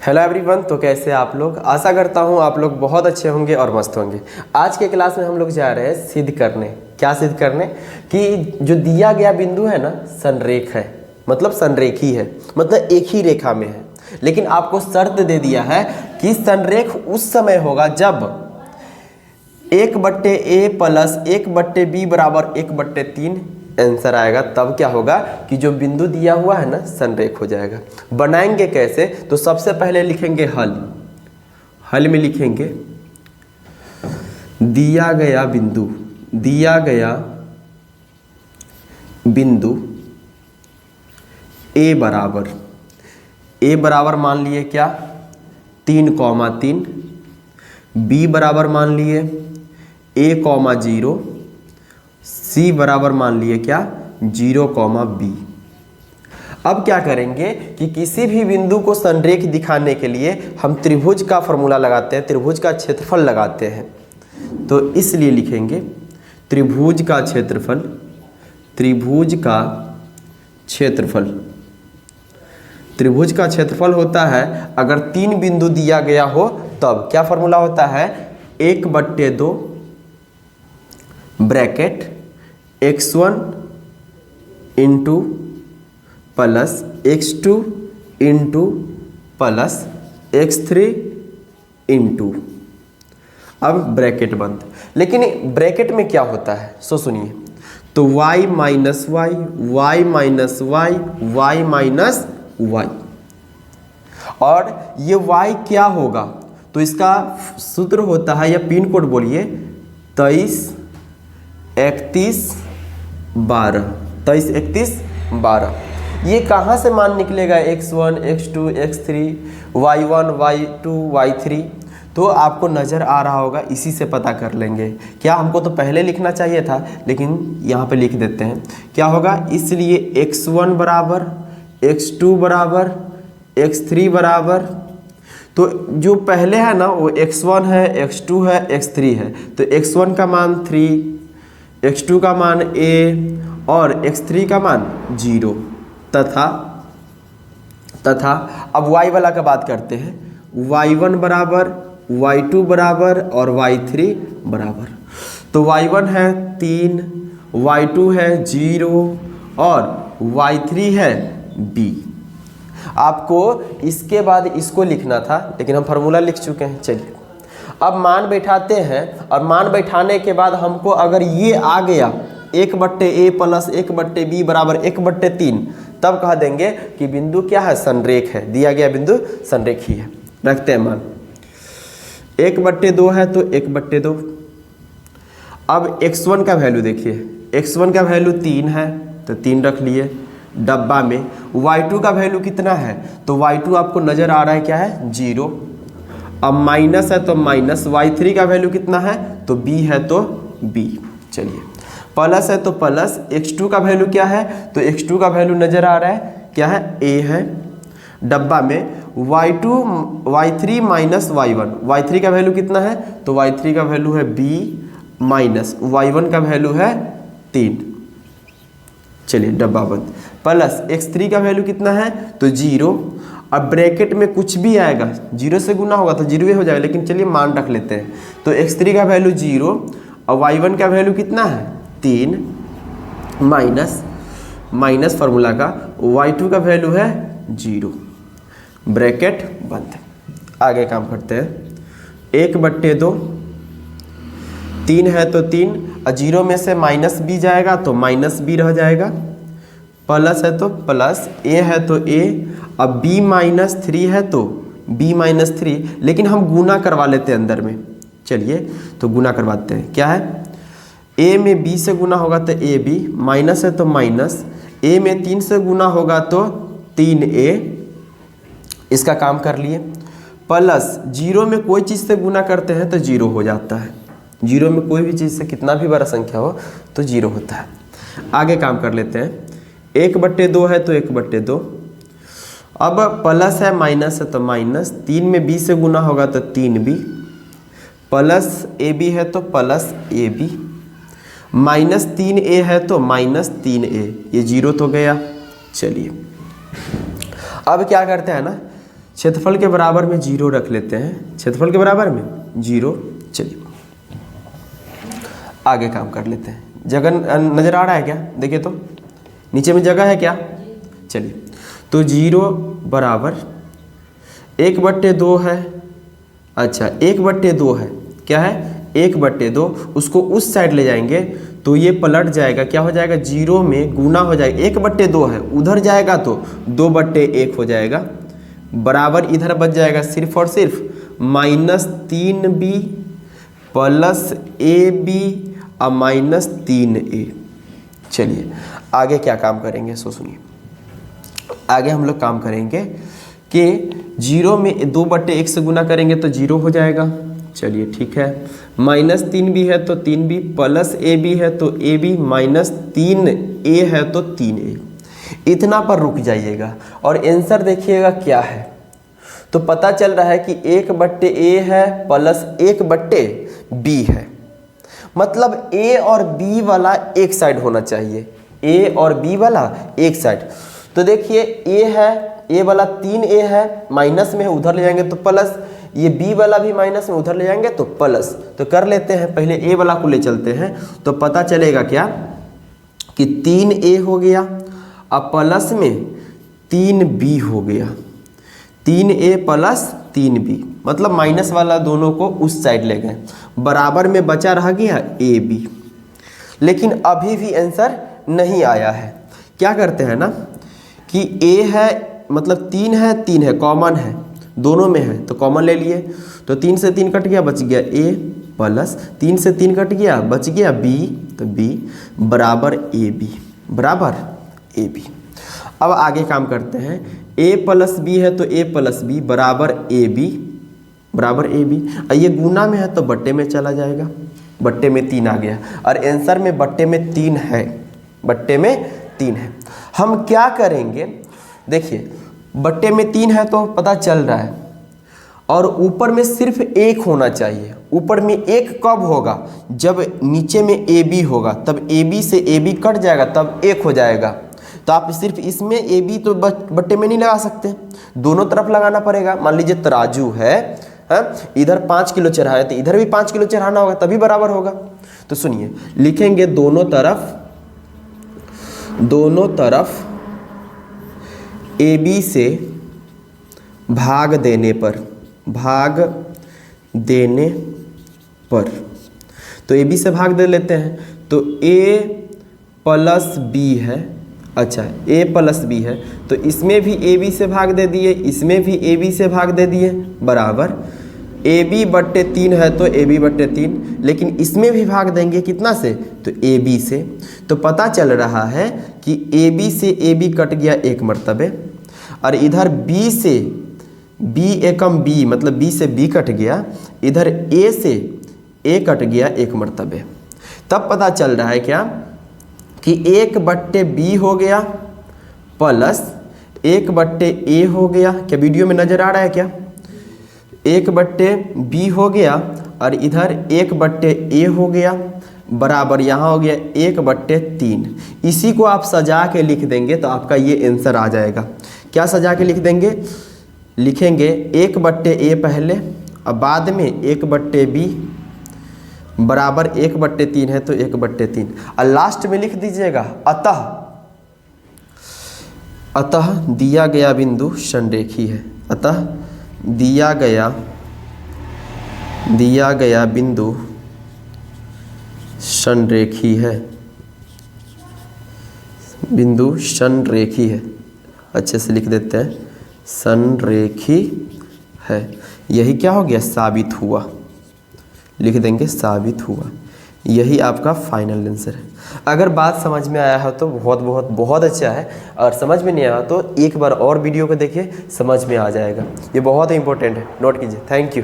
Hello everyone. तो कैसे आप लोग? आशा करता हूँ आप लोग बहुत अच्छे होंगे और मस्त होंगे। आज के क्लास में हम लोग जा रहे हैं सिद्ध करने। क्या सिद्ध करने? कि जो दिया गया बिंदु है ना, संरेख है, मतलब संरेखी है, मतलब एक ही रेखा में है। लेकिन आपको शर्त दे दिया है कि संरेख उस समय होगा जब 1/a प्लस 1/b बराबर 1/3 आंसर आएगा। तब क्या होगा कि जो बिंदु दिया हुआ है ना, संरेख हो जाएगा। बनाएंगे कैसे? तो सबसे पहले लिखेंगे हल। हल में लिखेंगे दिया गया बिंदु a बराबर मान लिए क्या 3,3, b बराबर मान लिए a,0, c बराबर मान लिए क्या 0,b। अब क्या करेंगे कि किसी भी बिंदु को संरेख दिखाने के लिए हम त्रिभुज का फॉर्मूला लगाते हैं, त्रिभुज का क्षेत्रफल लगाते हैं। तो इसलिए लिखेंगे त्रिभुज का क्षेत्रफल। त्रिभुज का क्षेत्रफल होता है अगर 3 बिंदु दिया गया हो तब क्या फॉर्मूला होता है 1/2 bracket x1 into plus x2 into plus x3 into, अब ब्रैकेट बंद। लेकिन ब्रैकेट में क्या होता है सो सुनिए। तो y minus y, y minus y, y minus y, और ये y क्या होगा? तो इसका सूत्र होता है, या पिन कोड बोलिए 23 31 12। 23 31 12। ये कहाँ से मान निकलेगा? x1 x2 x3 y1 y2 y3। तो आपको नज़र आ रहा होगा, इसी से पता कर लेंगे। क्या हमको तो पहले लिखना चाहिए था, लेकिन यहाँ पे लिख देते हैं। क्या होगा? इसलिए x1 बराबर x2 बराबर x3 बराबर, तो जो पहले है ना वो x1 है, x2 है, x3 है। तो x1 का मान 3, x2 का मान a और x3 का मान 0 तथा अब y वाला का बात करते हैं। y1 बराबर y2 बराबर और y3 बराबर। तो y1 है 3, y2 है 0 और y3 है b। आपको इसके बाद इसको लिखना था, लेकिन हम फार्मूला लिख चुके हैं। चलिए अब मान बैठाते हैं, और मान बैठाने के बाद हमको अगर ये आ गया 1/a प्लस 1/b बराबर 1/3, तब कह देंगे कि बिंदु क्या है? संरेख है। दिया गया बिंदु संरेखी है। रखते हैं मान 1/2 है तो 1/2। अब x1 का वैल्यू देखिए, x1 का वैल्यू 3 है तो 3 रख लिए डब्बा में। y2 का वैल्यू कितना है? तो y2 आपको नज़र आ रहा है क्या है 0। अब माइनस है तो माइनस। y3 का वैल्यू कितना है? तो b है तो b। चलिए प्लस है तो प्लस। x2 का वैल्यू क्या है? तो x2 का वैल्यू नज़र आ रहा है क्या है? a है डब्बा में। y3 माइनस y1, y3 का वैल्यू कितना है? तो y3 का वैल्यू है b माइनस y1 का वैल्यू है 3। चलिए डब्बा बंद। प्लस x3 का वैल्यू कितना है? तो 0। अब ब्रैकेट में कुछ भी आएगा 0 से गुना होगा तो 0 ही हो जाएगा, लेकिन चलिए मान रख लेते हैं। तो x3 का वैल्यू 0 और y1 का वैल्यू कितना है? 3 माइनस फार्मूला का y2 का वैल्यू है 0। ब्रैकेट बंद। आगे काम करते हैं। 1/2, 3 है तो 3, और 0 में से माइनस b जाएगा तो माइनस b रह जाएगा। प्लस है तो प्लस, a है तो a, अब b माइनस 3 है तो b माइनस 3, लेकिन हम गुना करवा लेते हैं अंदर में। चलिए तो गुना करवाते हैं। क्या है? a में b से गुना होगा तो ab, माइनस है तो माइनस, a में 3 से गुना होगा तो 3a। इसका काम कर लिए। प्लस 0 में कोई चीज़ से गुना करते हैं तो 0 हो जाता है। 0 में कोई भी चीज़ से कितना भी बड़ा संख्या हो तो 0 होता है। आगे काम कर लेते हैं। 1/2 है तो 1/2। अब प्लस है माइनस है तो माइनस, 3 में b से गुना होगा तो 3b, प्लस ab है तो प्लस ab, माइनस 3a है तो माइनस 3a, ये 0 तो गया। चलिए अब क्या करते हैं ना, क्षेत्रफल के बराबर में 0 रख लेते हैं, क्षेत्रफल के बराबर में 0। चलिए आगे काम कर लेते हैं। जगह नज़र आ रहा है क्या? देखिए तो नीचे में जगह है क्या? चलिए तो 0 बराबर 1/2 है। अच्छा 1/2 है, क्या है? 1/2। उसको उस साइड ले जाएंगे तो ये पलट जाएगा, क्या हो जाएगा? 0 में गुना हो जाएगा, 1/2 है, उधर जाएगा तो 2/1 हो जाएगा, बराबर इधर बच जाएगा सिर्फ और सिर्फ -3b प्लस ab और -3a। चलिए आगे क्या काम करेंगे सो सुनिए। आगे हम लोग काम करेंगे कि 0 में 2/1 से गुना करेंगे तो 0 हो जाएगा। चलिए ठीक है, -3b है तो 3b प्लस ab है तो ab -3a है तो 3a। इतना पर रुक जाइएगा और आंसर देखिएगा क्या है। तो पता चल रहा है कि 1/a है प्लस 1/b है, मतलब a और b वाला एक साइड होना चाहिए, a और b वाला एक साइड। तो देखिए a है, a वाला 3a है, माइनस में है उधर ले जाएंगे तो प्लस, ये b वाला भी माइनस में उधर ले जाएंगे तो प्लस। तो कर लेते हैं, पहले a वाला को ले चलते हैं तो पता चलेगा क्या कि 3a हो गया अब प्लस में 3b हो गया, 3a प्लस 3b, मतलब माइनस वाला दोनों को उस साइड ले गए, बराबर में बचा रह गया ab। लेकिन अभी भी आंसर नहीं आया है। क्या करते हैं ना कि a है, मतलब 3 है कॉमन है, दोनों में है तो कॉमन ले लिए, तो 3 से 3 कट गया, बच गया a प्लस 3 से 3 कट गया, बच गया b, तो b बराबर ab, बराबर ab। अब आगे काम करते हैं, a प्लस b है तो a प्लस b बराबर ab, बराबर ab। ये गुना में है तो बट्टे में चला जाएगा, बट्टे में 3 आ गया और आंसर में बट्टे में 3 है, बट्टे में 3 है। हम क्या करेंगे, देखिए बट्टे में 3 है तो पता चल रहा है, और ऊपर में सिर्फ 1 होना चाहिए। ऊपर में 1 कब होगा? जब नीचे में AB होगा, तब AB से AB कट जाएगा तब 1 हो जाएगा। तो आप सिर्फ इसमें AB तो बट्टे में नहीं लगा सकते, दोनों तरफ लगाना पड़ेगा। मान लीजिए तराजू है, इधर 5 किलो चढ़ाया तो इधर भी 5 किलो चढ़ाना होगा तभी बराबर होगा। तो सुनिए लिखेंगे दोनों तरफ AB से भाग देने पर, तो AB से भाग दे लेते हैं तो A प्लस B है। अच्छा A प्लस B है तो इसमें भी AB से भाग दे दिए, इसमें भी AB से भाग दे दिए, बराबर AB/3 है तो AB/3, लेकिन इसमें भी भाग देंगे कितना से? तो AB से। तो पता चल रहा है कि AB से AB कट गया 1 मरतबे, और इधर B से B एकम B, मतलब B से B कट गया, इधर A से A कट गया 1 मरतबे। तब पता चल रहा है क्या कि 1/B हो गया प्लस 1/A हो गया। क्या वीडियो में नज़र आ रहा है क्या? 1/B हो गया और इधर 1/A हो गया, बराबर यहाँ हो गया 1/3। इसी को आप सजा के लिख देंगे तो आपका ये आंसर आ जाएगा। क्या सजा के लिख देंगे? लिखेंगे 1/A पहले और बाद में 1/B बराबर 1/3 है तो 1/3, और लास्ट में लिख दीजिएगा अतः दिया गया बिंदु संरेखी है। अतः दिया गया बिंदु संरेखी है, बिंदु संरेखी है। अच्छे से लिख देते हैं, संरेखी है। यही क्या हो गया? साबित हुआ। लिख देंगे साबित हुआ। यही आपका फाइनल आंसर है। अगर बात समझ में आया हो तो बहुत बहुत बहुत अच्छा है, और समझ में नहीं आया तो एक बार और वीडियो को देखिए, समझ में आ जाएगा। ये बहुत इंपॉर्टेंट है, नोट कीजिए। Thank you.